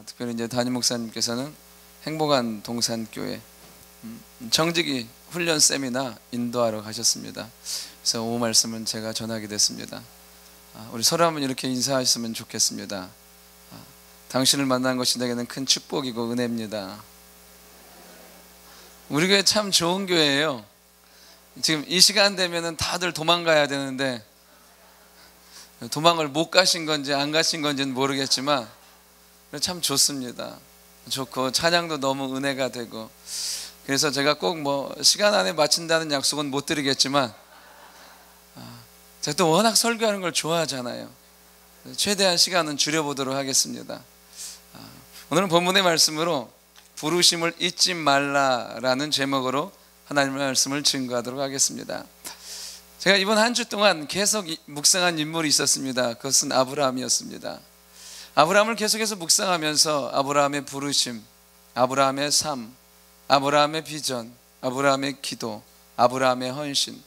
특별히 이제 담임 목사님께서는 행복한 동산교회 정직이 훈련 세미나 인도하러 가셨습니다. 그래서 오후 말씀은 제가 전하게 됐습니다. 우리 서로 한번 이렇게 인사하셨으면 좋겠습니다. 당신을 만난 것이 내게는 큰 축복이고 은혜입니다. 우리 교회 참 좋은 교회예요. 지금 이 시간 되면은 다들 도망가야 되는데 도망을 못 가신 건지 안 가신 건지는 모르겠지만 참 좋습니다. 좋고 찬양도 너무 은혜가 되고, 그래서 제가 꼭 뭐 시간 안에 마친다는 약속은 못 드리겠지만 제가 또 워낙 설교하는 걸 좋아하잖아요. 최대한 시간은 줄여보도록 하겠습니다. 오늘은 본문의 말씀으로 부르심을 잊지 말라라는 제목으로 하나님의 말씀을 증거하도록 하겠습니다. 제가 이번 한 주 동안 계속 묵상한 인물이 있었습니다. 그것은 아브라함이었습니다. 아브라함을 계속해서 묵상하면서 아브라함의 부르심, 아브라함의 삶, 아브라함의 비전, 아브라함의 기도, 아브라함의 헌신,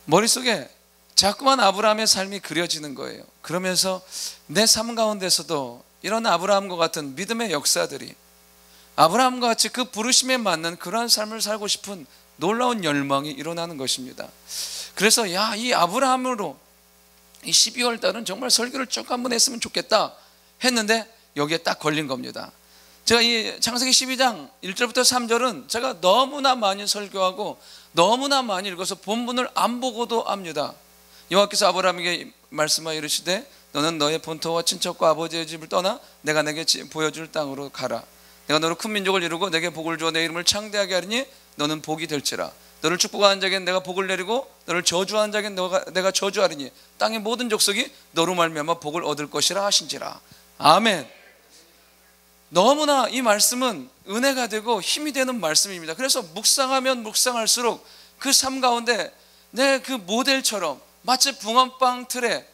머릿속에 자꾸만 아브라함의 삶이 그려지는 거예요. 그러면서 내 삶 가운데서도 이런 아브라함과 같은 믿음의 역사들이, 아브라함과 같이 그 부르심에 맞는 그러한 삶을 살고 싶은 놀라운 열망이 일어나는 것입니다. 그래서 이 아브라함으로 이 12월 달은 정말 설교를 쭉 한번 했으면 좋겠다 했는데 여기에 딱 걸린 겁니다. 제가 이 창세기 12장 1절부터 3절은 제가 너무나 많이 설교하고 너무나 많이 읽어서 본문을 안 보고도 압니다. 여호와께서 아브라함에게 말씀하여 이르시되 너는 너의 본토와 친척과 아버지의 집을 떠나 내가 내게 보여줄 땅으로 가라. 내가 너로 큰 민족을 이루고 내게 복을 주어 내 이름을 창대하게 하리니 너는 복이 될지라. 너를 축복하는 자에겐 내가 복을 내리고 너를 저주하는 자에겐 내가 저주하리니 땅의 모든 족속이 너로 말미암아 복을 얻을 것이라 하신지라. 아멘. 너무나 이 말씀은 은혜가 되고 힘이 되는 말씀입니다. 그래서 묵상하면 묵상할수록 그 삶 가운데 내 그 모델처럼 마치 붕어빵 틀에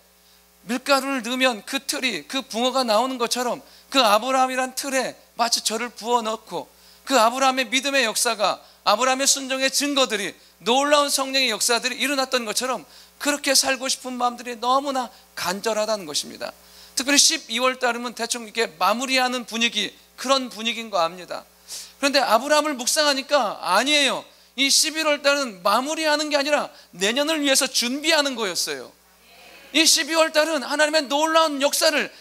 밀가루를 넣으면 그 틀이, 그 붕어가 나오는 것처럼 그 아브라함이란 틀에 마치 저를 부어넣고 그 아브라함의 믿음의 역사가, 아브라함의 순종의 증거들이, 놀라운 성령의 역사들이 일어났던 것처럼 그렇게 살고 싶은 마음들이 너무나 간절하다는 것입니다. 특별히 12월 달이면 대충 이렇게 마무리하는 분위기, 그런 분위기인 거 압니다. 그런데 아브라함을 묵상하니까 아니에요. 이 11월 달은 마무리하는 게 아니라 내년을 위해서 준비하는 거였어요. 이 12월 달은 하나님의 놀라운 역사를,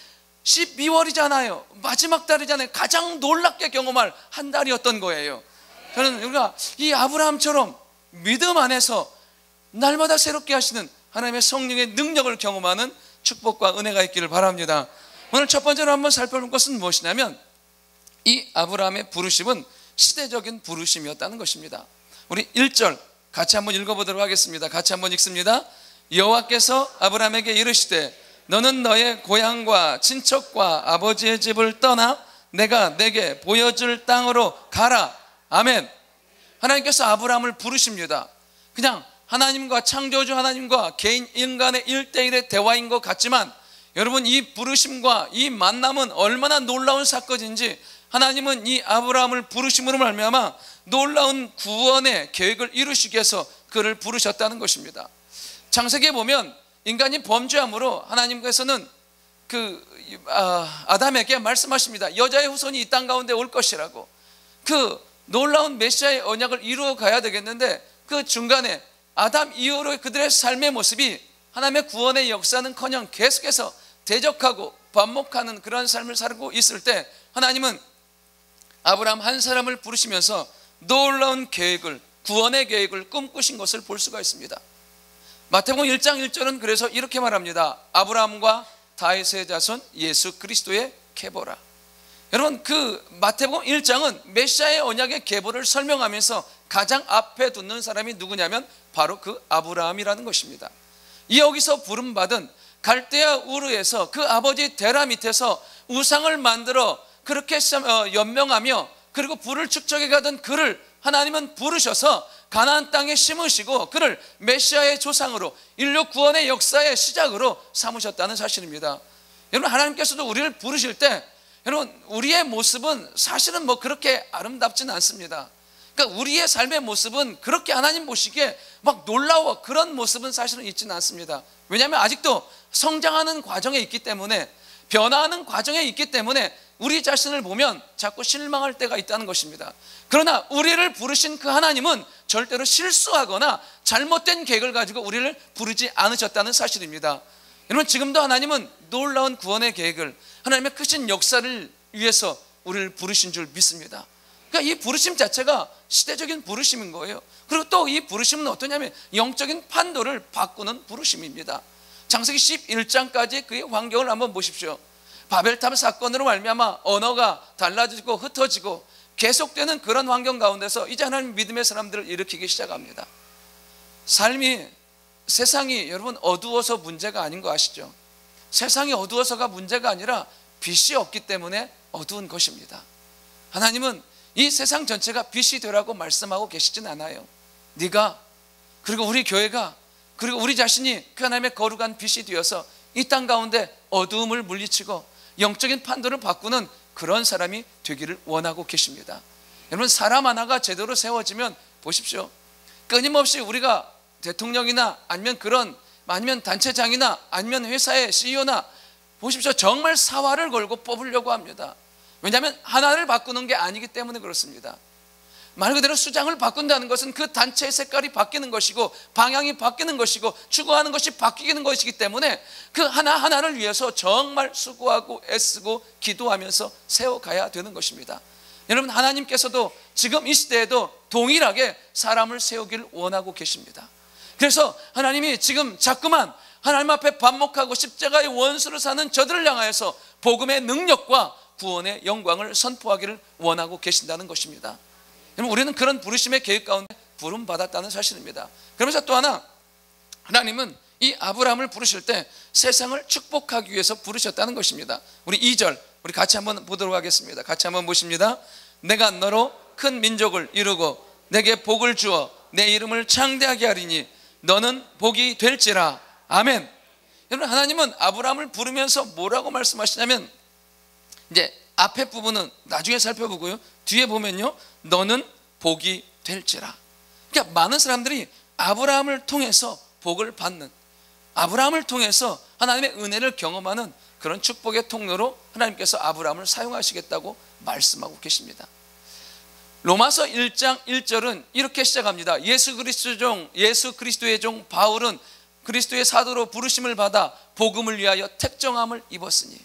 12월이잖아요, 마지막 달이잖아요, 가장 놀랍게 경험할 한 달이었던 거예요. 저는 우리가 이 아브라함처럼 믿음 안에서 날마다 새롭게 하시는 하나님의 성령의 능력을 경험하는 축복과 은혜가 있기를 바랍니다. 오늘 첫 번째로 한번 살펴볼 것은 무엇이냐면 이 아브라함의 부르심은 시대적인 부르심이었다는 것입니다. 우리 1절 같이 한번 읽어보도록 하겠습니다. 같이 한번 읽습니다. 여호와께서 아브라함에게 이르시되 너는 너의 고향과 친척과 아버지의 집을 떠나 내가 내게 보여줄 땅으로 가라. 아멘. 하나님께서 아브라함을 부르십니다. 그냥 하나님과, 창조주 하나님과 개인 인간의 1대1의 대화인 것 같지만 여러분, 이 부르심과 이 만남은 얼마나 놀라운 사건인지 하나님은 이 아브라함을 부르심으로 말미암아 놀라운 구원의 계획을 이루시기 위해서 그를 부르셨다는 것입니다. 창세기에 보면 인간이 범죄함으로 하나님께서는 아담에게 말씀하십니다. 여자의 후손이 이 땅 가운데 올 것이라고. 그 놀라운 메시아의 언약을 이루어 가야 되겠는데 그 중간에 아담 이후로 그들의 삶의 모습이 하나님의 구원의 역사는커녕 계속해서 대적하고 반목하는 그런 삶을 살고 있을 때 하나님은 아브라함 한 사람을 부르시면서 놀라운 계획을, 구원의 계획을 꿈꾸신 것을 볼 수가 있습니다. 마태복음 1장 1절은 그래서 이렇게 말합니다. 아브라함과 다윗의 자손 예수 그리스도의 계보라. 여러분, 그 마태복음 1장은 메시아의 언약의 계보를 설명하면서 가장 앞에 두는 사람이 누구냐면 바로 그 아브라함이라는 것입니다. 여기서 부름받은 갈대아 우르에서 그 아버지 데라 밑에서 우상을 만들어 그렇게 연명하며 그리고 불을 축적해 가던 그를 하나님은 부르셔서 가나안 땅에 심으시고 그를 메시아의 조상으로, 인류 구원의 역사의 시작으로 삼으셨다는 사실입니다. 여러분, 하나님께서도 우리를 부르실 때 여러분, 우리의 모습은 사실은 뭐 그렇게 아름답지는 않습니다. 그러니까 우리의 삶의 모습은 그렇게 하나님 보시기에 막 놀라워 그런 모습은 사실은 있지는 않습니다. 왜냐하면 아직도 성장하는 과정에 있기 때문에, 변화하는 과정에 있기 때문에 우리 자신을 보면 자꾸 실망할 때가 있다는 것입니다. 그러나 우리를 부르신 그 하나님은 절대로 실수하거나 잘못된 계획을 가지고 우리를 부르지 않으셨다는 사실입니다. 여러분, 지금도 하나님은 놀라운 구원의 계획을, 하나님의 크신 역사를 위해서 우리를 부르신 줄 믿습니다. 그러니까 이 부르심 자체가 시대적인 부르심인 거예요. 그리고 또 이 부르심은 어떠냐면 영적인 판도를 바꾸는 부르심입니다. 창세기 11장까지 그의 환경을 한번 보십시오. 바벨탑 사건으로 말미암아 언어가 달라지고 흩어지고 계속되는 그런 환경 가운데서 이제 하나님 믿음의 사람들을 일으키기 시작합니다. 삶이, 세상이 여러분 어두워서 문제가 아닌 거 아시죠? 세상이 어두워서가 문제가 아니라 빛이 없기 때문에 어두운 것입니다. 하나님은 이 세상 전체가 빛이 되라고 말씀하고 계시진 않아요. 네가, 그리고 우리 교회가, 그리고 우리 자신이 그 하나님의 거룩한 빛이 되어서 이 땅 가운데 어두움을 물리치고 영적인 판도를 바꾸는 그런 사람이 되기를 원하고 계십니다. 여러분, 사람 하나가 제대로 세워지면 보십시오, 끊임없이 우리가 대통령이나 아니면 단체장이나 아니면 회사의 CEO나 보십시오, 정말 사활을 걸고 뽑으려고 합니다. 왜냐하면 하나를 바꾸는 게 아니기 때문에 그렇습니다. 말 그대로 수장을 바꾼다는 것은 그 단체의 색깔이 바뀌는 것이고 방향이 바뀌는 것이고 추구하는 것이 바뀌는 것이기 때문에 그 하나하나를 위해서 정말 수고하고 애쓰고 기도하면서 세워가야 되는 것입니다. 여러분, 하나님께서도 지금 이 시대에도 동일하게 사람을 세우기를 원하고 계십니다. 그래서 하나님이 지금 자꾸만 하나님 앞에 반목하고 십자가의 원수를 사는 저들을 향하여서 복음의 능력과 구원의 영광을 선포하기를 원하고 계신다는 것입니다. 여러분, 우리는 그런 부르심의 계획 가운데 부름받았다는 사실입니다. 그러면서 또 하나, 하나님은 이 아브라함을 부르실 때 세상을 축복하기 위해서 부르셨다는 것입니다. 우리 2절 우리 같이 한번 보도록 하겠습니다. 같이 한번 보십니다. 내가 너로 큰 민족을 이루고 내게 복을 주어 내 이름을 창대하게 하리니 너는 복이 될지라. 아멘. 여러분, 하나님은 아브라함을 부르면서 뭐라고 말씀하시냐면, 이제 앞에 부분은 나중에 살펴보고요, 뒤에 보면요, 너는 복이 될지라. 그러니까 많은 사람들이 아브라함을 통해서 복을 받는, 아브라함을 통해서 하나님의 은혜를 경험하는 그런 축복의 통로로 하나님께서 아브라함을 사용하시겠다고 말씀하고 계십니다. 로마서 1장 1절은 이렇게 시작합니다. 예수 그리스도의 종 바울은 그리스도의 사도로 부르심을 받아 복음을 위하여 택정함을 입었으니.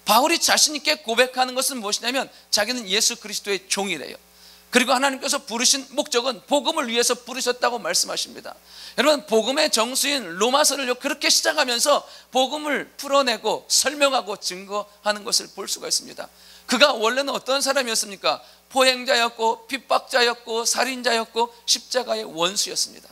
바울이 자신 있게 고백하는 것은 무엇이냐면 자기는 예수 그리스도의 종이래요. 그리고 하나님께서 부르신 목적은 복음을 위해서 부르셨다고 말씀하십니다. 여러분, 복음의 정수인 로마서를 그렇게 시작하면서 복음을 풀어내고 설명하고 증거하는 것을 볼 수가 있습니다. 그가 원래는 어떤 사람이었습니까? 포행자였고 핍박자였고 살인자였고 십자가의 원수였습니다.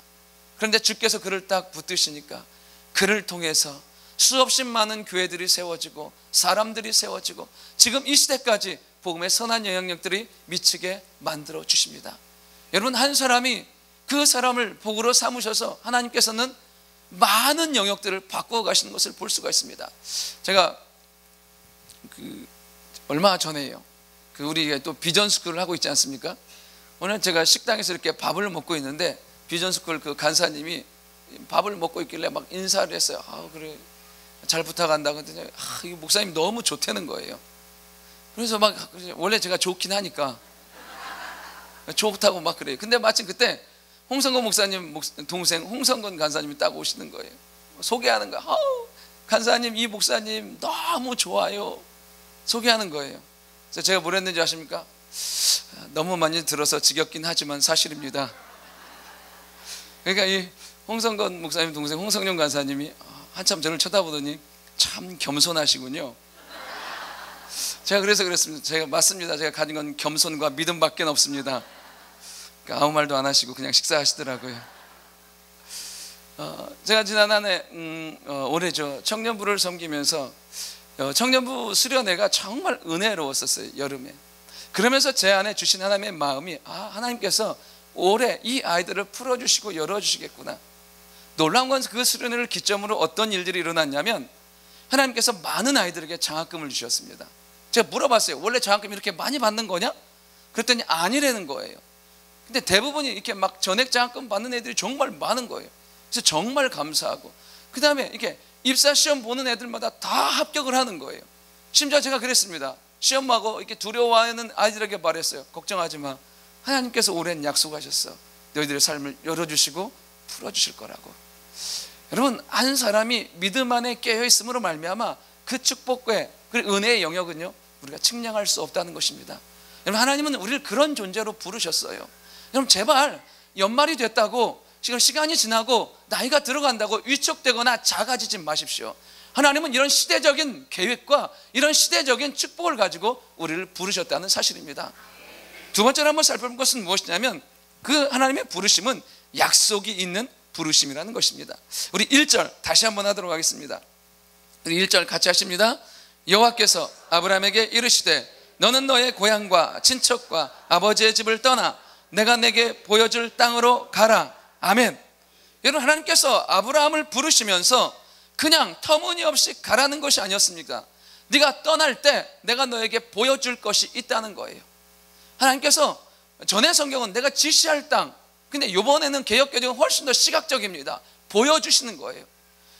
그런데 주께서 그를 딱 붙드시니까 그를 통해서 수없이 많은 교회들이 세워지고 사람들이 세워지고 지금 이 시대까지 복음의 선한 영향력들이 미치게 만들어 주십니다. 여러분, 한 사람이 그 사람을 복으로 삼으셔서 하나님께서는 많은 영역들을 바꾸어 가시는 것을 볼 수가 있습니다. 제가 얼마 전에요, 우리 또 비전스쿨을 하고 있지 않습니까? 오늘 제가 식당에서 이렇게 밥을 먹고 있는데 비전스쿨 그 간사님이 밥을 먹고 있길래 막 인사를 했어요. 그래, 잘 부탁한다. 그랬더니 이 목사님 너무 좋다는 거예요. 그래서 막 원래 제가 좋긴 하니까 좋다고 막 그래요. 근데 마침 그때 홍성건 목사님 동생 홍성건 간사님이 딱 오시는 거예요. 소개하는 거야. 간사님, 이 목사님 너무 좋아요. 소개하는 거예요. 그래서 제가 뭘 했는지 아십니까? 너무 많이 들어서 지겹긴 하지만 사실입니다. 그러니까 이 홍성건 목사님 동생 홍성룡 간사님이 한참 저를 쳐다보더니 참 겸손하시군요. 제가 그래서 그랬습니다. 제가 맞습니다. 제가 가진 건 겸손과 믿음밖에 없습니다. 그러니까 아무 말도 안 하시고 그냥 식사하시더라고요. 제가 지난해 올해죠, 청년부를 섬기면서 청년부 수련회가 정말 은혜로웠었어요, 여름에. 그러면서 제 안에 주신 하나님의 마음이, 하나님께서 올해 이 아이들을 풀어주시고 열어주시겠구나. 놀라운 건 그 수련회를 기점으로 어떤 일들이 일어났냐면 하나님께서 많은 아이들에게 장학금을 주셨습니다. 제가 물어봤어요. 원래 장학금 이렇게 많이 받는 거냐? 그랬더니 아니라는 거예요. 근데 대부분이 이렇게 막 전액 장학금 받는 애들이 정말 많은 거예요. 그래서 정말 감사하고, 그 다음에 이렇게 입사 시험 보는 애들마다 다 합격을 하는 거예요. 심지어 제가 그랬습니다. 시험하고 이렇게 두려워하는 아이들에게 말했어요. 걱정하지 마. 하나님께서 오랜 약속하셨어. 너희들의 삶을 열어주시고 풀어주실 거라고. 여러분, 한 사람이 믿음 안에 깨어있음으로 말미암아 그 축복과 그 은혜의 영역은요, 우리가 측량할 수 없다는 것입니다. 여러분, 하나님은 우리를 그런 존재로 부르셨어요. 여러분, 제발 연말이 됐다고 지금 시간이 지나고 나이가 들어간다고 위축되거나 작아지지 마십시오. 하나님은 이런 시대적인 계획과 이런 시대적인 축복을 가지고 우리를 부르셨다는 사실입니다. 두 번째로 한번 살펴볼 것은 무엇이냐면, 그 하나님의 부르심은 약속이 있는 부르심이라는 것입니다. 우리 1절 다시 한번 하도록 하겠습니다. 우리 1절 같이 하십니다. 여호와께서 아브라함에게 이르시되 너는 너의 고향과 친척과 아버지의 집을 떠나 내가 내게 보여줄 땅으로 가라. 아멘. 여러분, 하나님께서 아브라함을 부르시면서 그냥 터무니없이 가라는 것이 아니었습니까? 네가 떠날 때 내가 너에게 보여줄 것이 있다는 거예요. 하나님께서 전에 성경은 내가 지시할 땅, 근데 이번에는 개역개정은 훨씬 더 시각적입니다. 보여주시는 거예요.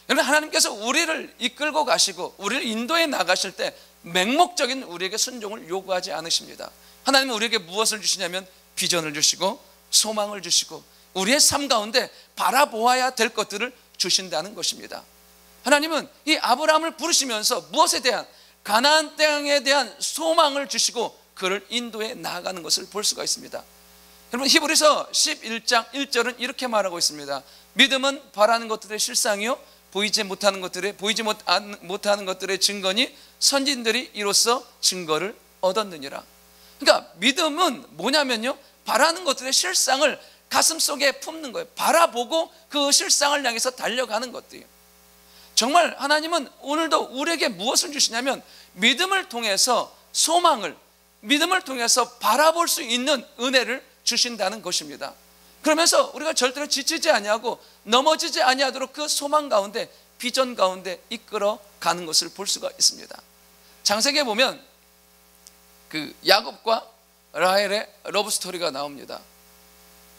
여러분, 하나님께서 우리를 이끌고 가시고 우리를 인도해 나가실 때 맹목적인 우리에게 순종을 요구하지 않으십니다. 하나님은 우리에게 무엇을 주시냐면 비전을 주시고 소망을 주시고 우리의 삶 가운데 바라보아야 될 것들을 주신다는 것입니다. 하나님은 이 아브라함을 부르시면서 무엇에 대한, 가나안 땅에 대한 소망을 주시고 그를 인도해 나아가는 것을 볼 수가 있습니다. 여러분, 히브리서 11장 1절은 이렇게 말하고 있습니다. 믿음은 바라는 것들의 실상이요 보이지 못하는 것들의 증거니 선진들이 이로써 증거를 얻었느니라. 그러니까 믿음은 뭐냐면요, 바라는 것들의 실상을 가슴속에 품는 거예요. 바라보고 그 실상을 향해서 달려가는 것들이에요. 정말 하나님은 오늘도 우리에게 무엇을 주시냐면 믿음을 통해서 소망을, 믿음을 통해서 바라볼 수 있는 은혜를 주신다는 것입니다. 그러면서 우리가 절대로 지치지 아니하고 넘어지지 아니하도록 그 소망 가운데, 비전 가운데 이끌어 가는 것을 볼 수가 있습니다. 창세기에 보면 그 야곱과 라헬의 러브 스토리가 나옵니다.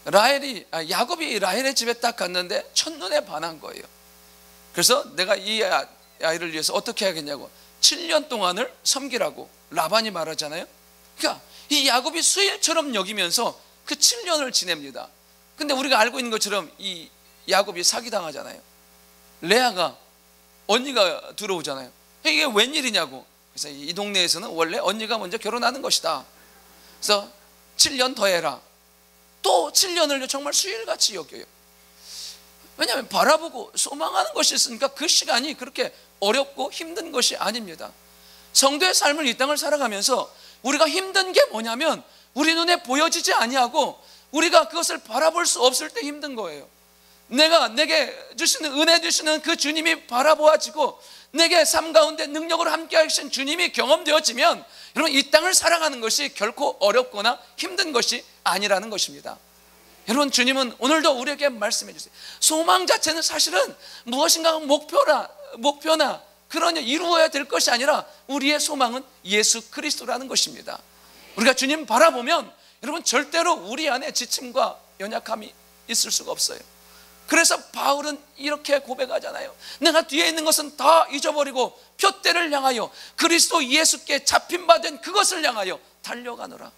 야곱이 라헬의 집에 딱 갔는데 첫눈에 반한 거예요. 그래서 내가 이 아이를 위해서 어떻게 하겠냐고 7년 동안을 섬기라고 라반이 말하잖아요. 그러니까 이 야곱이 수일처럼 여기면서 그 7년을 지냅니다. 근데 우리가 알고 있는 것처럼 이 야곱이 사기당하잖아요. 레아가 언니가 들어오잖아요. 이게 웬일이냐고. 그래서 이 동네에서는 원래 언니가 먼저 결혼하는 것이다. 그래서 7년 더 해라. 또 7년을 정말 수일같이 여겨요. 왜냐하면 바라보고 소망하는 것이 있으니까 그 시간이 그렇게 어렵고 힘든 것이 아닙니다. 성도의 삶을 이 땅을 살아가면서 우리가 힘든 게 뭐냐면 우리 눈에 보여지지 아니하고 우리가 그것을 바라볼 수 없을 때 힘든 거예요. 내게 주시는 은혜 주시는 그 주님이 바라보아지고 내게 삶 가운데 능력으로 함께 하신 주님이 경험되어지면 여러분, 이 땅을 살아가는 것이 결코 어렵거나 힘든 것이 아니라는 것입니다. 여러분, 주님은 오늘도 우리에게 말씀해 주세요. 소망 자체는 사실은 무엇인가 목표나 그런 이루어야 될 것이 아니라 우리의 소망은 예수 그리스도라는 것입니다. 우리가 주님 바라보면 여러분, 절대로 우리 안에 지침과 연약함이 있을 수가 없어요. 그래서 바울은 이렇게 고백하잖아요. 내가 뒤에 있는 것은 다 잊어버리고 표대를 향하여 그리스도 예수께 잡힌 바 된 그것을 향하여 달려가노라.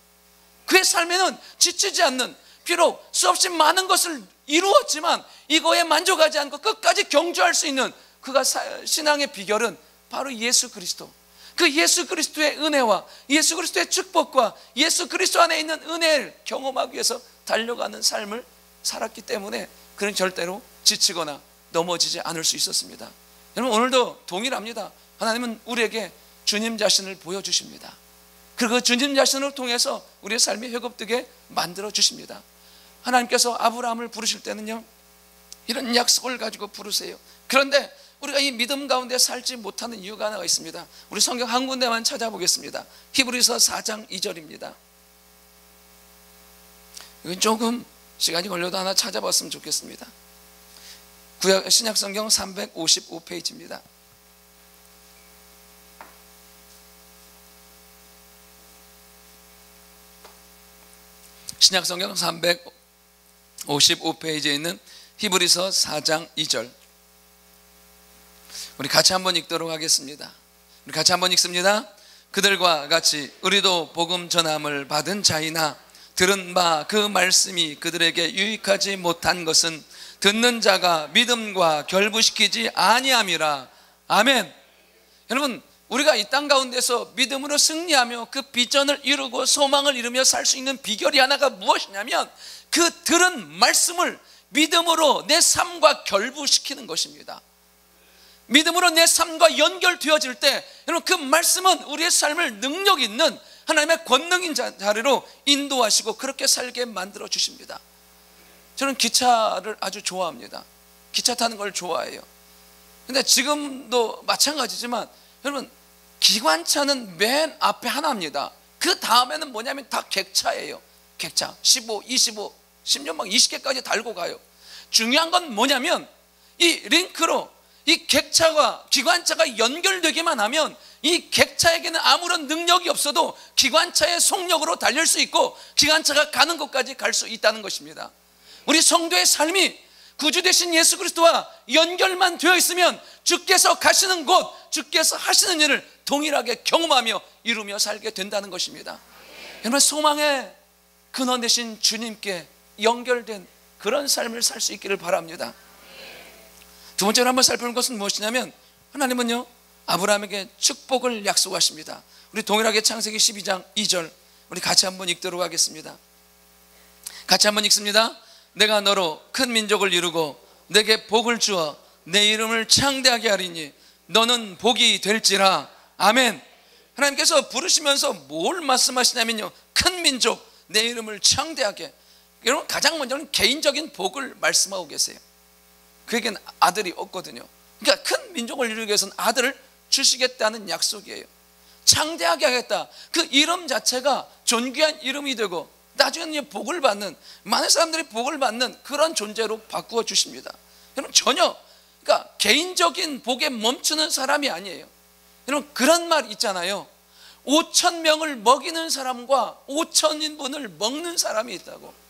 그의 삶에는 지치지 않는, 비록 수없이 많은 것을 이루었지만 이거에 만족하지 않고 끝까지 경주할 수 있는 그가 신앙의 비결은 바로 예수 그리스도, 그 예수 그리스도의 은혜와 예수 그리스도의 축복과 예수 그리스도 안에 있는 은혜를 경험하기 위해서 달려가는 삶을 살았기 때문에 그는 절대로 지치거나 넘어지지 않을 수 있었습니다. 여러분, 오늘도 동일합니다. 하나님은 우리에게 주님 자신을 보여주십니다. 그리고 주님 자신을 통해서 우리의 삶이 회복되게 만들어 주십니다. 하나님께서 아브라함을 부르실 때는요, 이런 약속을 가지고 부르세요. 그런데 우리가 이 믿음 가운데 살지 못하는 이유가 하나가 있습니다. 우리 성경 한 군데만 찾아보겠습니다. 히브리서 4장 2절입니다. 이건 조금 시간이 걸려도 하나 찾아봤으면 좋겠습니다. 신약 성경 355페이지입니다. 신약 성경 355페이지에 있는 히브리서 4장 2절, 우리 같이 한번 읽도록 하겠습니다. 우리 같이 한번 읽습니다. 그들과 같이 우리도 복음 전함을 받은 자이나 들은 바 그 말씀이 그들에게 유익하지 못한 것은 듣는 자가 믿음과 결부시키지 아니함이라. 아멘. 여러분, 우리가 이 땅 가운데서 믿음으로 승리하며 그 비전을 이루고 소망을 이루며 살 수 있는 비결이 하나가 무엇이냐면 그 들은 말씀을 믿음으로 내 삶과 결부시키는 것입니다. 믿음으로 내 삶과 연결되어질 때 여러분, 그 말씀은 우리의 삶을 능력 있는 하나님의 권능인 자리로 인도하시고 그렇게 살게 만들어 주십니다. 저는 기차를 아주 좋아합니다. 기차 타는 걸 좋아해요. 근데 지금도 마찬가지지만 여러분, 기관차는 맨 앞에 하나입니다. 그 다음에는 뭐냐면 다 객차예요. 객차 15, 25, 10년 막 20개까지 달고 가요. 중요한 건 뭐냐면 이 링크로 이 객차와 기관차가 연결되기만 하면 이 객차에게는 아무런 능력이 없어도 기관차의 속력으로 달릴 수 있고 기관차가 가는 곳까지 갈 수 있다는 것입니다. 우리 성도의 삶이 구주 되신 예수 그리스도와 연결만 되어 있으면 주께서 가시는 곳, 주께서 하시는 일을 동일하게 경험하며 이루며 살게 된다는 것입니다. 여러분, 소망의 근원 되신 주님께 연결된 그런 삶을 살 수 있기를 바랍니다. 두 번째로 한번 살펴볼 것은 무엇이냐면 하나님은요, 아브라함에게 축복을 약속하십니다. 우리 동일하게 창세기 12장 2절 우리 같이 한번 읽도록 하겠습니다. 같이 한번 읽습니다. 내가 너로 큰 민족을 이루고 내게 복을 주어 내 이름을 창대하게 하리니 너는 복이 될지라. 아멘. 하나님께서 부르시면서 뭘 말씀하시냐면요, 큰 민족, 내 이름을 창대하게. 여러분, 가장 먼저는 개인적인 복을 말씀하고 계세요. 그에겐 아들이 없거든요. 그러니까 큰 민족을 이루기 위해서는 아들을 주시겠다는 약속이에요. 창대하게 하겠다. 그 이름 자체가 존귀한 이름이 되고 나중에는 복을 받는, 많은 사람들이 복을 받는 그런 존재로 바꾸어 주십니다. 여러분, 전혀 그러니까 개인적인 복에 멈추는 사람이 아니에요. 여러분, 그런 말 있잖아요. 5천 명을 먹이는 사람과 5천 인분을 먹는 사람이 있다고.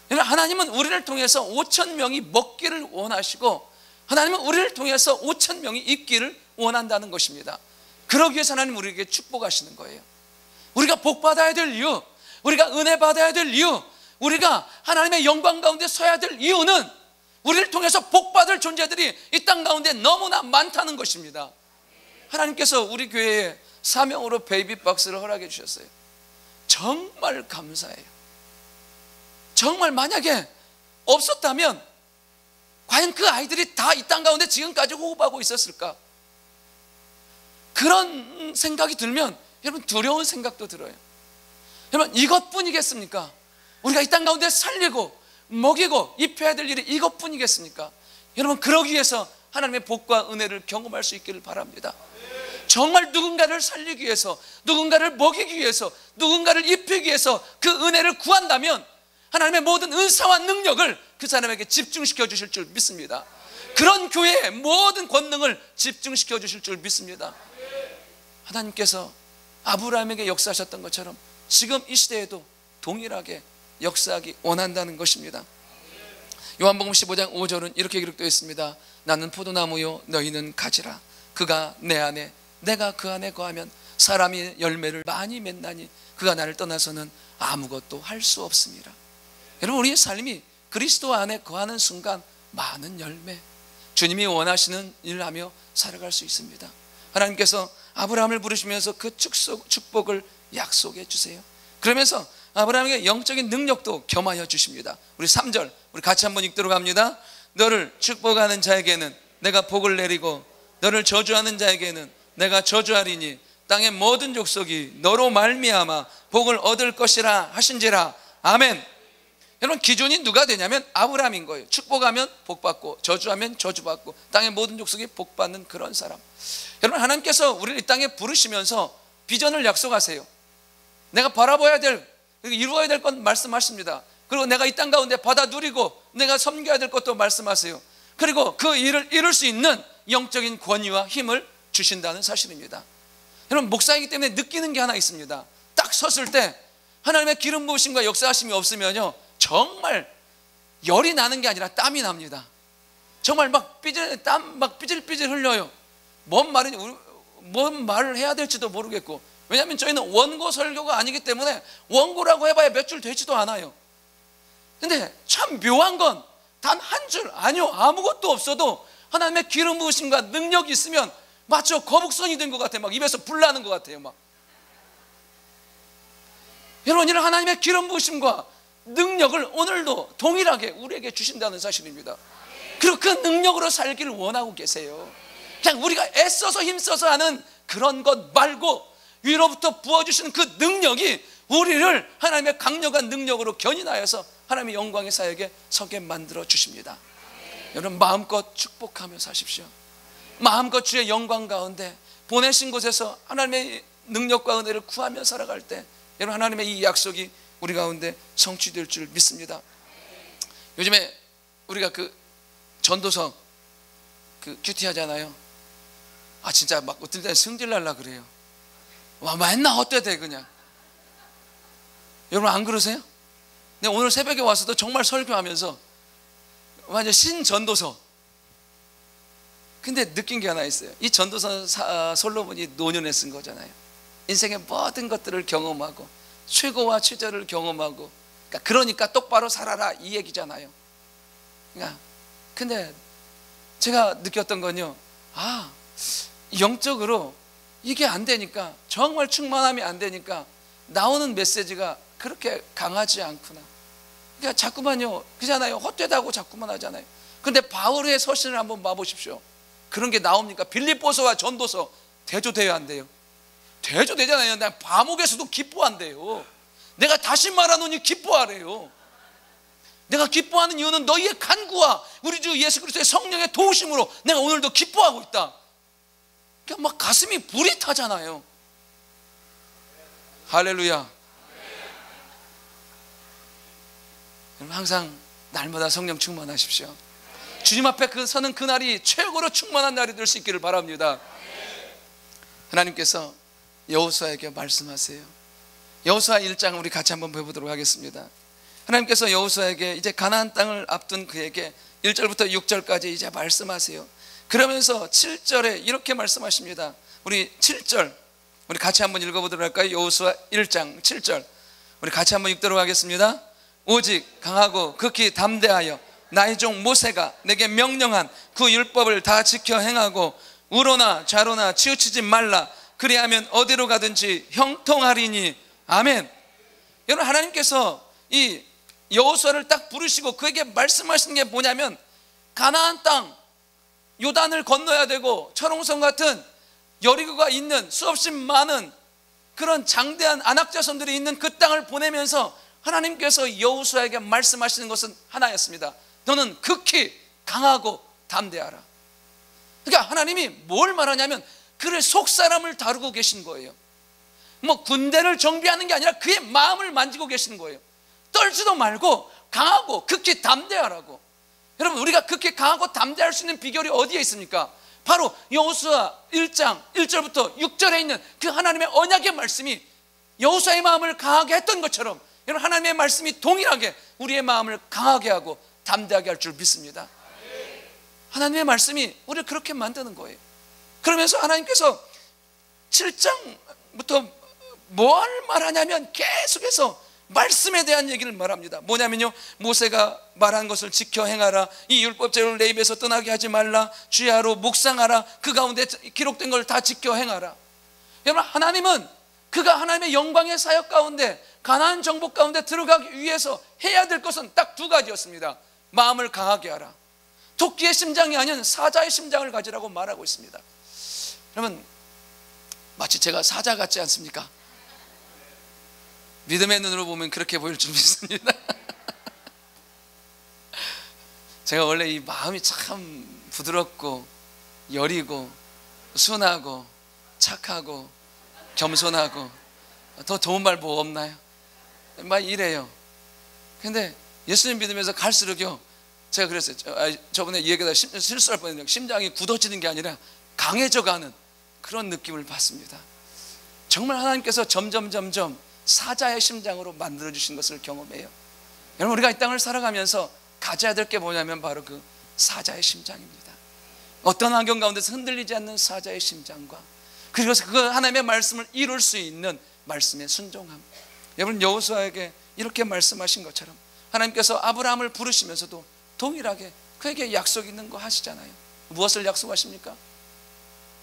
하나님은 우리를 통해서 5천 명이 먹기를 원하시고 하나님은 우리를 통해서 5천 명이 입기를 원한다는 것입니다. 그러기 위해서 하나님 우리에게 축복하시는 거예요. 우리가 복 받아야 될 이유, 우리가 은혜 받아야 될 이유, 우리가 하나님의 영광 가운데 서야 될 이유는 우리를 통해서 복 받을 존재들이 이 땅 가운데 너무나 많다는 것입니다. 하나님께서 우리 교회에 사명으로 베이비박스를 허락해 주셨어요. 정말 감사해요. 정말 만약에 없었다면 과연 그 아이들이 다 이 땅 가운데 지금까지 호흡하고 있었을까? 그런 생각이 들면 여러분, 두려운 생각도 들어요. 여러분, 이것뿐이겠습니까? 우리가 이 땅 가운데 살리고 먹이고 입혀야 될 일이 이것뿐이겠습니까? 여러분, 그러기 위해서 하나님의 복과 은혜를 경험할 수 있기를 바랍니다. 정말 누군가를 살리기 위해서, 누군가를 먹이기 위해서, 누군가를 입히기 위해서 그 은혜를 구한다면 하나님의 모든 은사와 능력을 그 사람에게 집중시켜 주실 줄 믿습니다. 그런 교회의 모든 권능을 집중시켜 주실 줄 믿습니다. 하나님께서 아브라함에게 역사하셨던 것처럼 지금 이 시대에도 동일하게 역사하기 원한다는 것입니다. 요한복음 15장 5절은 이렇게 기록되어 있습니다. 나는 포도나무요 너희는 가지라. 그가 내 안에 내가 그 안에 거하면 사람이 열매를 많이 맺나니 그가 나를 떠나서는 아무것도 할 수 없습니다. 여러분, 우리의 삶이 그리스도 안에 거하는 순간 많은 열매, 주님이 원하시는 일을 하며 살아갈 수 있습니다. 하나님께서 아브라함을 부르시면서 그 축복을 약속해 주세요. 그러면서 아브라함에게 영적인 능력도 겸하여 주십니다. 우리 3절 우리 같이 한번 읽도록 합니다. 너를 축복하는 자에게는 내가 복을 내리고 너를 저주하는 자에게는 내가 저주하리니 땅의 모든 족속이 너로 말미암아 복을 얻을 것이라 하신지라. 아멘. 여러분, 기준이 누가 되냐면 아브라함인 거예요. 축복하면 복받고 저주하면 저주받고 땅의 모든 족속이 복받는 그런 사람. 여러분, 하나님께서 우리를 이 땅에 부르시면서 비전을 약속하세요. 내가 바라봐야 될, 이루어야 될 건 말씀하십니다. 그리고 내가 이 땅 가운데 받아 누리고 내가 섬겨야 될 것도 말씀하세요. 그리고 그 일을 이룰 수 있는 영적인 권위와 힘을 주신다는 사실입니다. 여러분, 목사이기 때문에 느끼는 게 하나 있습니다. 딱 섰을 때 하나님의 기름 부으심과 역사하심이 없으면요, 정말 열이 나는 게 아니라 땀이 납니다. 정말 막 땀 막 삐질삐질 흘려요. 뭔 말을 해야 될지도 모르겠고, 왜냐하면 저희는 원고 설교가 아니기 때문에 원고라고 해봐야 몇 줄 되지도 않아요. 근데 참 묘한 건 단 한 줄, 아니요, 아무것도 없어도 하나님의 기름 부으심과 능력이 있으면 마치 거북선이 된 것 같아요. 막 입에서 불 나는 것 같아요. 막. 여러분, 이런 하나님의 기름 부으심과 능력을 오늘도 동일하게 우리에게 주신다는 사실입니다. 그리고 그 능력으로 살기를 원하고 계세요. 그냥 우리가 애써서 힘써서 하는 그런 것 말고 위로부터 부어주시는 그 능력이 우리를 하나님의 강력한 능력으로 견인하여서 하나님의 영광의 사역에 서게 만들어 주십니다. 여러분, 마음껏 축복하며 사십시오. 마음껏 주의 영광 가운데 보내신 곳에서 하나님의 능력과 은혜를 구하며 살아갈 때 여러분, 하나님의 이 약속이 우리 가운데 성취될 줄 믿습니다. 요즘에 우리가 그 전도서 그 큐티 하잖아요. 진짜 막 어떨 때는 승질 날라 그래요. 와, 맨날 헛되대 그냥. 여러분, 안 그러세요? 근데 오늘 새벽에 와서도 정말 설교하면서 완전 신전도서. 근데 느낀 게 하나 있어요. 이 전도서 솔로몬이 노년에 쓴 거잖아요. 인생의 모든 것들을 경험하고 최고와 최저를 경험하고, 그러니까 똑바로 살아라 이 얘기잖아요. 근데 제가 느꼈던 건요, 영적으로 이게 안 되니까, 정말 충만함이 안 되니까 나오는 메시지가 그렇게 강하지 않구나. 그러니까 자꾸만요, 그잖아요, 헛되다고 자꾸만 하잖아요. 근데 바울의 서신을 한번 봐보십시오. 그런 게 나옵니까? 빌립보서와 전도서 대조돼야 안 돼요? 대조되잖아요. 난 감옥에서도 기뻐한대요. 내가 다시 말하노니 기뻐하래요. 내가 기뻐하는 이유는 너희의 간구와 우리 주 예수 그리스도의 성령의 도우심으로 내가 오늘도 기뻐하고 있다. 그러니까 막 가슴이 불이 타잖아요. 할렐루야. 여러분, 항상 날마다 성령 충만하십시오. 주님 앞에 서는 그날이 최고로 충만한 날이 될 수 있기를 바랍니다. 하나님께서 여호수아에게 말씀하세요. 여호수아 1장 우리 같이 한번 배워보도록 하겠습니다. 하나님께서 여호수아에게 이제 가나안 땅을 앞둔 그에게 1절부터 6절까지 이제 말씀하세요. 그러면서 7절에 이렇게 말씀하십니다. 우리 7절 우리 같이 한번 읽어보도록 할까요? 여호수아 1장 7절 우리 같이 한번 읽도록 하겠습니다. 오직 강하고 극히 담대하여 나의 종 모세가 내게 명령한 그 율법을 다 지켜 행하고 우로나 좌로나 치우치지 말라. 그리하면 어디로 가든지 형통하리니. 아멘. 여러분, 하나님께서 이 여호수아를 딱 부르시고 그에게 말씀하시는 게 뭐냐면, 가나안 땅 요단을 건너야 되고 철옹성 같은 여리고가 있는 수없이 많은 그런 장대한 안악자손들이 있는 그 땅을 보내면서 하나님께서 여호수아에게 말씀하시는 것은 하나였습니다. 너는 극히 강하고 담대하라. 그러니까 하나님이 뭘 말하냐면 그의 속사람을 다루고 계신 거예요. 뭐 군대를 정비하는 게 아니라 그의 마음을 만지고 계시는 거예요. 떨지도 말고 강하고 극히 담대하라고. 여러분, 우리가 극히 강하고 담대할 수 있는 비결이 어디에 있습니까? 바로 여호수아 1장 1절부터 6절에 있는 그 하나님의 언약의 말씀이 여호수아의 마음을 강하게 했던 것처럼, 여러분, 하나님의 말씀이 동일하게 우리의 마음을 강하게 하고 담대하게 할 줄 믿습니다. 하나님의 말씀이 우리를 그렇게 만드는 거예요. 그러면서 하나님께서 7장부터 뭘 말하냐면 계속해서 말씀에 대한 얘기를 말합니다. 뭐냐면요, 모세가 말한 것을 지켜 행하라. 이 율법제를 내 입에서 떠나게 하지 말라. 주야로 묵상하라. 그 가운데 기록된 걸 다 지켜 행하라. 여러분, 하나님은 그가 하나님의 영광의 사역 가운데 가나안 정복 가운데 들어가기 위해서 해야 될 것은 딱 두 가지였습니다. 마음을 강하게 하라. 토끼의 심장이 아닌 사자의 심장을 가지라고 말하고 있습니다. 여러분, 마치 제가 사자 같지 않습니까? 믿음의 눈으로 보면 그렇게 보일 줄 믿습니다. 제가 원래 이 마음이 참 부드럽고 여리고 순하고 착하고 겸손하고, 더 좋은 말 뭐 없나요? 막 이래요. 근데 예수님 믿으면서 갈수록요, 제가 그랬어요. 저번에 이 얘기다 실수할 뻔했는데 심장이 굳어지는 게 아니라 강해져가는 그런 느낌을 받습니다. 정말 하나님께서 점점 사자의 심장으로 만들어주신 것을 경험해요. 여러분, 우리가 이 땅을 살아가면서 가져야 될 게 뭐냐면 바로 그 사자의 심장입니다. 어떤 환경 가운데서 흔들리지 않는 사자의 심장과 그래서 그 하나님의 말씀을 이룰 수 있는 말씀의 순종함. 여러분, 여호수아에게 이렇게 말씀하신 것처럼 하나님께서 아브라함을 부르시면서도 동일하게 그에게 약속 있는 거 하시잖아요. 무엇을 약속하십니까?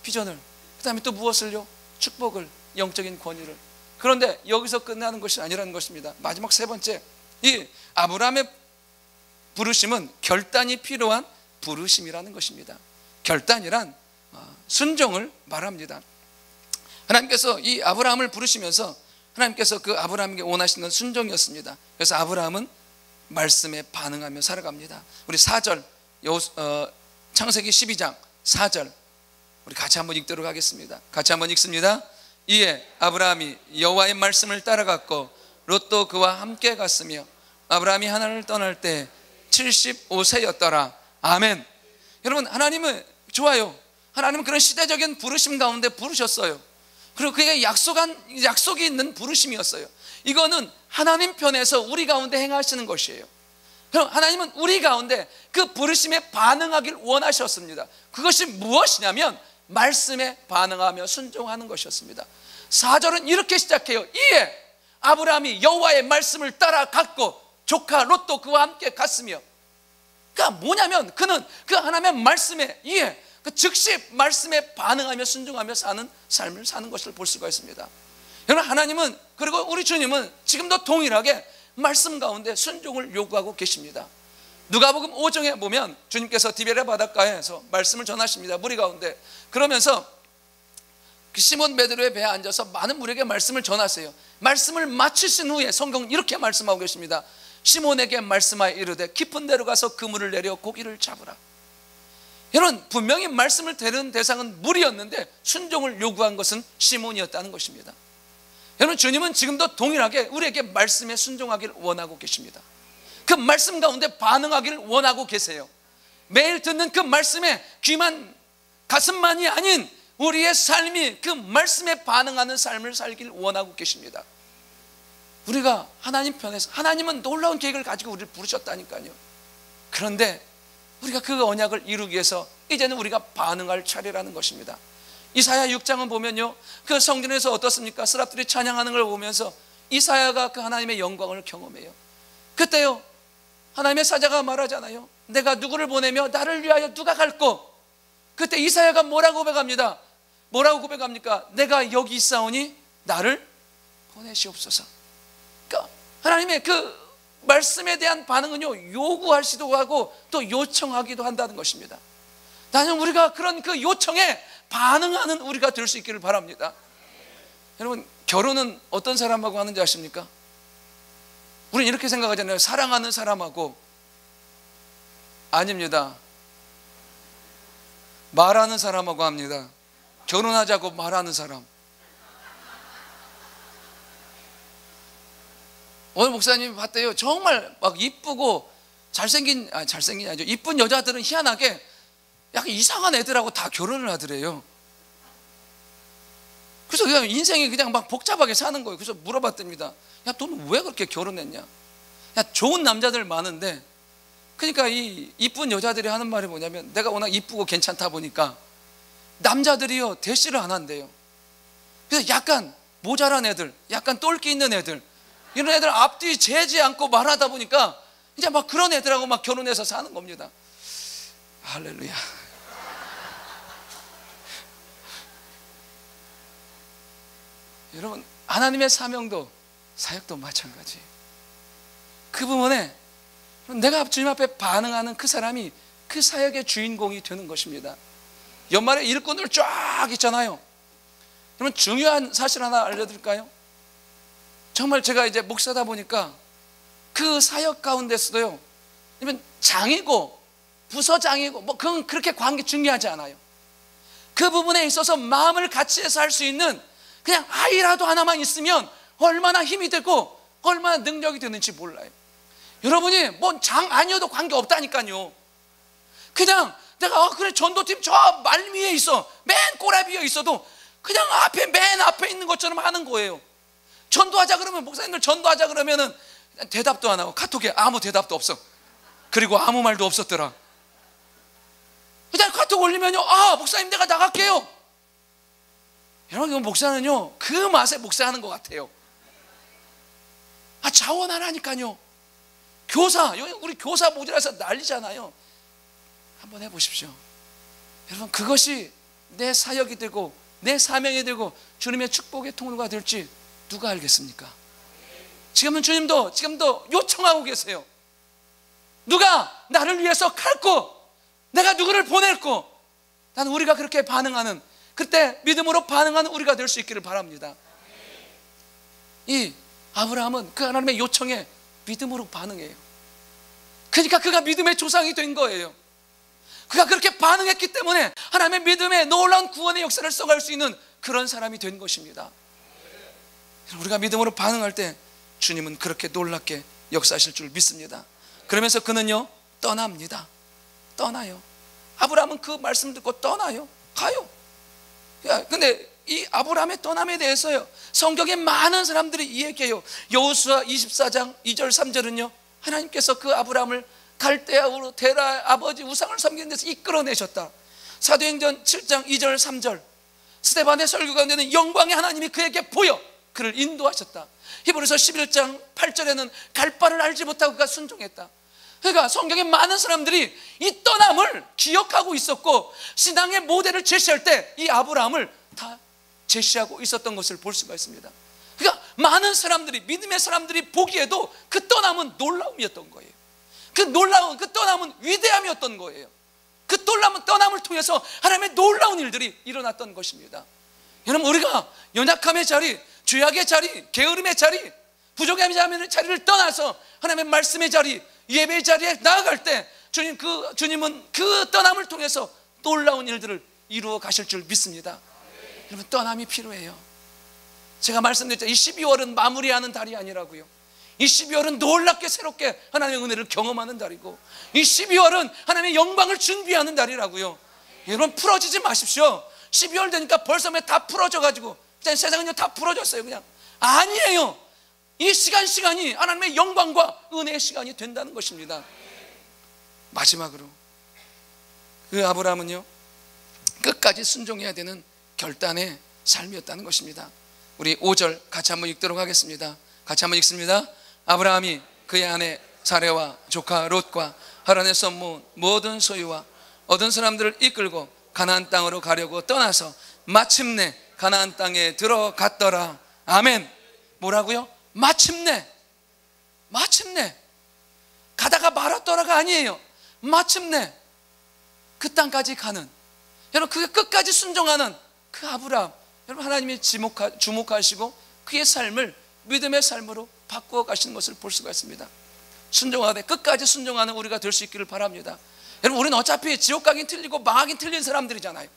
비전을, 그 다음에 또 무엇을요? 축복을, 영적인 권위를. 그런데 여기서 끝나는 것이 아니라는 것입니다. 마지막 세 번째, 이 아브라함의 부르심은 결단이 필요한 부르심이라는 것입니다. 결단이란 순종을 말합니다. 하나님께서 이 아브라함을 부르시면서 하나님께서 그 아브라함에게 원하시는 순종이었습니다. 그래서 아브라함은 말씀에 반응하며 살아갑니다. 우리 4절, 창세기 12장 4절 우리 같이 한번 읽도록 하겠습니다. 같이 한번 읽습니다. 이에 아브라함이 여호와의 말씀을 따라갔고 롯도 그와 함께 갔으며 아브라함이 하나님을 떠날 때 75세였더라. 아멘. 여러분, 하나님은 좋아요. 하나님은 그런 시대적인 부르심 가운데 부르셨어요. 그리고 그에게 약속이 있는 부르심이었어요. 이거는 하나님 편에서 우리 가운데 행하시는 것이에요. 그럼 하나님은 우리 가운데 그 부르심에 반응하길 원하셨습니다. 그것이 무엇이냐면 말씀에 반응하며 순종하는 것이었습니다. 4절은 이렇게 시작해요. 이에 아브라함이 여호와의 말씀을 따라갔고 조카 롯도 그와 함께 갔으며. 그러니까 뭐냐면 그는 그 하나님의 말씀에 그 즉시 말씀에 반응하며 순종하며 사는 삶을 사는 것을 볼 수가 있습니다. 여러분, 하나님은, 그리고 우리 주님은 지금도 동일하게 말씀 가운데 순종을 요구하고 계십니다. 누가복음 5장에 보면 주님께서 디베레 바닷가에서 말씀을 전하십니다. 무리 가운데. 그러면서 그 시몬 베드로의 배에 앉아서 많은 무리에게 말씀을 전하세요. 말씀을 마치신 후에 성경은 이렇게 말씀하고 계십니다. 시몬에게 말씀하여 이르되 깊은 데로 가서 그물을 내려 고기를 잡으라. 여러분, 분명히 말씀을 들은 대상은 무리였는데 순종을 요구한 것은 시몬이었다는 것입니다. 여러분, 주님은 지금도 동일하게 우리에게 말씀에 순종하기를 원하고 계십니다. 그 말씀 가운데 반응하기를 원하고 계세요. 매일 듣는 그 말씀에 귀만 가슴만이 아닌 우리의 삶이 그 말씀에 반응하는 삶을 살기를 원하고 계십니다. 우리가 하나님 편에서, 하나님은 놀라운 계획을 가지고 우리를 부르셨다니까요. 그런데 우리가 그 언약을 이루기 위해서 이제는 우리가 반응할 차례라는 것입니다. 이사야 6장은 보면요, 그 성전에서 어떻습니까? 스랍들이 찬양하는 걸 보면서 이사야가 그 하나님의 영광을 경험해요. 그때요, 하나님의 사자가 말하잖아요. 내가 누구를 보내며 나를 위하여 누가 갈꼬? 그때 이사야가 뭐라고 고백합니다. 뭐라고 고백합니까? 내가 여기 있사오니 나를 보내시옵소서. 그러니까 하나님의 그 말씀에 대한 반응은요, 요구하시기도 하고 또 요청하기도 한다는 것입니다. 나는 우리가 그런 그 요청에 반응하는 우리가 될 수 있기를 바랍니다. 여러분, 결혼은 어떤 사람하고 하는지 아십니까? 우리는 이렇게 생각하잖아요. 사랑하는 사람하고. 아닙니다. 말하는 사람하고 합니다. 결혼하자고 말하는 사람. 오늘 목사님이 봤대요. 정말 막 이쁘고 잘생긴 아니죠. 이쁜 여자들은 희한하게 약간 이상한 애들하고 다 결혼을 하더래요. 그래서 그냥 인생이 그냥 막 복잡하게 사는 거예요. 그래서 물어봤답니다. 야, 너는 왜 그렇게 결혼했냐? 야, 좋은 남자들 많은데, 그러니까 이 이쁜 여자들이 하는 말이 뭐냐면, 내가 워낙 이쁘고 괜찮다 보니까 남자들이요 대시를 안 한대요. 그래서 약간 모자란 애들, 약간 똘끼 있는 애들, 이런 애들 앞뒤 재지 않고 말하다 보니까 이제 막 그런 애들하고 막 결혼해서 사는 겁니다. 할렐루야. 여러분, 하나님의 사명도 사역도 마찬가지. 그 부분에 내가 주님 앞에 반응하는 그 사람이 그 사역의 주인공이 되는 것입니다. 연말에 일꾼들 쫙 있잖아요. 그러면 중요한 사실 하나 알려드릴까요? 정말 제가 이제 목사다 보니까 그 사역 가운데서도요, 장이고 부서장이고 뭐 그건 그렇게 관계 중요하지 않아요. 그 부분에 있어서 마음을 같이 해서 할 수 있는 그냥 아이라도 하나만 있으면 얼마나 힘이 되고 얼마나 능력이 되는지 몰라요. 여러분이 뭐 장 아니어도 관계 없다니까요. 그냥 내가 그래 전도팀 저 말미에 있어, 맨 꼬라비에 있어도 그냥 맨 앞에 있는 것처럼 하는 거예요. 전도하자 그러면, 목사님들 전도하자 그러면은 대답도 안 하고 카톡에 아무 대답도 없어. 그리고 아무 말도 없었더라. 그냥 카톡 올리면요, 목사님 내가 나갈게요. 여러분, 목사는요 그 맛에 목사하는 것 같아요. 자원하라니까요. 교사, 우리 교사 모자라서 난리잖아요. 한번 해보십시오. 여러분, 그것이 내 사역이 되고 내 사명이 되고 주님의 축복의 통로가 될지 누가 알겠습니까? 지금도 요청하고 계세요. 누가 나를 위해서 갈고 내가 누구를 보낼고, 나는 우리가 그렇게 반응하는, 그때 믿음으로 반응하는 우리가 될 수 있기를 바랍니다. 이 아브라함은 그 하나님의 요청에 믿음으로 반응해요. 그러니까 그가 믿음의 조상이 된 거예요. 그가 그렇게 반응했기 때문에 하나님의 믿음의 놀라운 구원의 역사를 써갈 수 있는 그런 사람이 된 것입니다. 우리가 믿음으로 반응할 때 주님은 그렇게 놀랍게 역사하실 줄 믿습니다. 그러면서 그는요 떠납니다. 떠나요. 아브라함은 그 말씀 듣고 떠나요. 가요. 근데 이 아브라함의 떠남에 대해서요 성경에 많은 사람들이 이야기해요. 여호수아 24장 2절 3절은요 하나님께서 그 아브라함을 갈대아우로 데라 아버지 우상을 섬기는 데서 이끌어내셨다. 사도행전 7장 2절 3절 스데반의 설교 가운데는 영광의 하나님이 그에게 보여 그를 인도하셨다. 히브리서 11장 8절에는 갈 바를 알지 못하고 그가 순종했다. 그러니까 성경에 많은 사람들이 이 떠남을 기억하고 있었고 신앙의 모델을 제시할 때 이 아브라함을 다 제시하고 있었던 것을 볼 수가 있습니다. 그러니까 많은 사람들이, 믿음의 사람들이 보기에도 그 떠남은 놀라움이었던 거예요. 그 떠남은 위대함이었던 거예요. 그 떠남을 통해서 하나님의 놀라운 일들이 일어났던 것입니다. 여러분, 우리가 연약함의 자리, 죄악의 자리, 게으름의 자리, 부족함의 자리를 떠나서 하나님의 말씀의 자리, 예배의 자리에 나아갈 때 주님은 그 떠남을 통해서 놀라운 일들을 이루어 가실 줄 믿습니다. 여러분, 떠남이 필요해요. 제가 말씀드렸죠. 이 12월은 마무리하는 달이 아니라고요. 이 12월은 놀랍게 새롭게 하나님의 은혜를 경험하는 달이고, 이 12월은 하나님의 영광을 준비하는 달이라고요. 여러분, 풀어지지 마십시오. 12월 되니까 벌써 다 풀어져가지고 세상은요 다 풀어졌어요. 그냥 아니에요. 이 시간이 하나님의 영광과 은혜의 시간이 된다는 것입니다. 마지막으로 그 아브라함은요 끝까지 순종해야 되는 결단의 삶이었다는 것입니다. 우리 5절 같이 한번 읽도록 하겠습니다. 같이 한번 읽습니다. 아브라함이 그의 아내 사레와 조카 롯과 하란에서 모은 모든 소유와 얻은 사람들을 이끌고 가나안 땅으로 가려고 떠나서 마침내 가나안 땅에 들어갔더라. 아멘. 뭐라고요? 마침내 가다가 말았더라가 아니에요. 마침내 그 땅까지 가는, 여러분, 그게 끝까지 순종하는 그 아브라함, 여러분, 하나님이 주목하시고 그의 삶을 믿음의 삶으로 바꾸어 가시는 것을 볼 수가 있습니다. 순종하되 끝까지 순종하는 우리가 될 수 있기를 바랍니다. 여러분, 우리는 어차피 지옥 가긴 틀리고 망하긴 틀린 사람들이잖아요.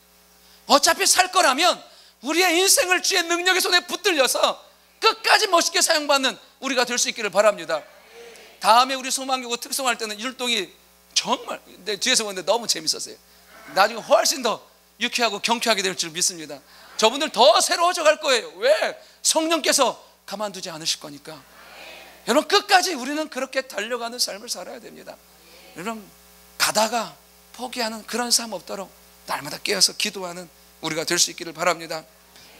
어차피 살 거라면 우리의 인생을 주의 능력의 손에 붙들려서 끝까지 멋있게 사용받는 우리가 될 수 있기를 바랍니다. 다음에 우리 소망교구 특송할 때는 율동이 정말 내 뒤에서 보는데 너무 재밌었어요. 나중에 훨씬 더 유쾌하고 경쾌하게 될 줄 믿습니다. 저분들 더 새로워져 갈 거예요. 왜? 성령께서 가만두지 않으실 거니까. 여러분, 끝까지 우리는 그렇게 달려가는 삶을 살아야 됩니다. 여러분, 가다가 포기하는 그런 삶 없도록 날마다 깨어서 기도하는 우리가 될 수 있기를 바랍니다.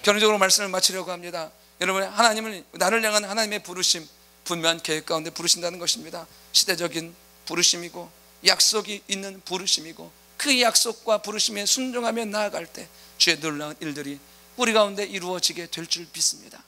결론적으로 말씀을 마치려고 합니다. 여러분, 하나님을, 나를 향한 하나님의 부르심, 분명한 계획 가운데 부르신다는 것입니다. 시대적인 부르심이고 약속이 있는 부르심이고 그 약속과 부르심에 순종하며 나아갈 때 주의 놀라운 일들이 우리 가운데 이루어지게 될 줄 믿습니다.